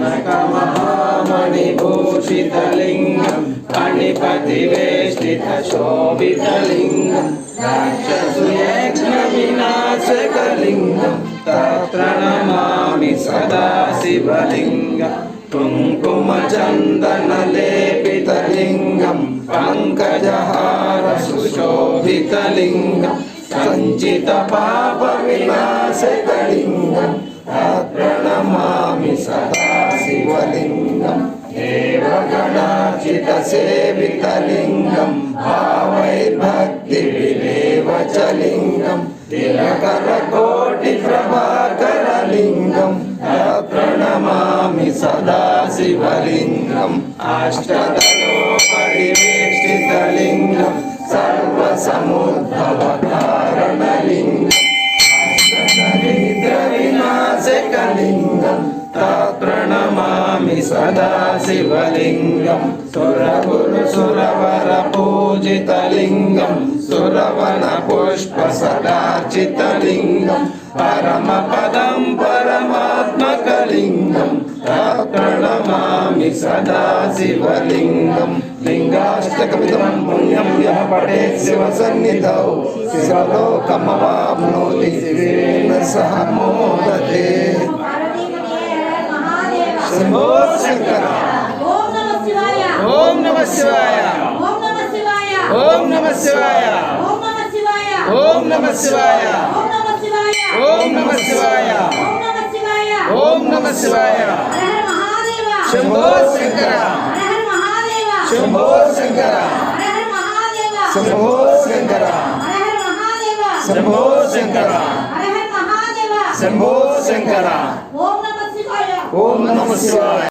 कनकमहामणिभूषितलिङ्गं फणिपतिवेष्टितशोभितलिङ्गं राक्षसयज्ञविनाशकलिङ्गं तत्र नमामि सदा शिवलिङ्गं कुङ्कुमचन्दनलेपितलिङ्गं पङ्कजहार सुशोभितलिङ्गं सञ्चितपापविनाशकलिङ्गं तत्र नमामि सदा शिवलिङ्गं देवगणार्चितसेवितलिङ्गं भावैर्भक्तिविलेवचलिङ्गं दिनकरकोटिप्रभाकरलिङ्गं तत्र नमामि सदा शिवलिङ्गम् अष्टदलोपरिवेष्टितलिङ्गं सर्वसमुद्भवकारणलिङ्गम् अष्टदरिद्रविनाशकलिङ्गं तत्र नमामि सदा शिवलिङ्गं सुरगुरुसुरवरपूजितलिङ्गं सुरवनपुष्पसदार्चितलिङ्गं परमपदं परमात्मकलिङ्गं तत्र नमामि सदा शिवलिङ्गं लिङ्गाष्टकमिदं पुण्यं यः पठेत् शिवसन्निधौ शिवलोकमवाप्नोति शिवेन सह मोदते। शंभो शंकर। ओम नमः शिवाय। ओम नमः शिवाय। ओम नमः शिवाय। ओम नमः शिवाय। ओम नमः शिवाय। ओम नमः शिवाय। ओम नमः शिवाय। ओम नमः शिवाय। ओम नमः शिवाय। ओम नमः शिवाय। हर हर महादेव। शंभो शंकर। हर हर महादेव। शंभो शंकर। हर हर महादेव। शंभो शंकर। हर हर महादेव। शंभो शंकर। हर हर महादेव। शंभो शंकर। ओम नमः शिवाय। ओम नमः शिवाय।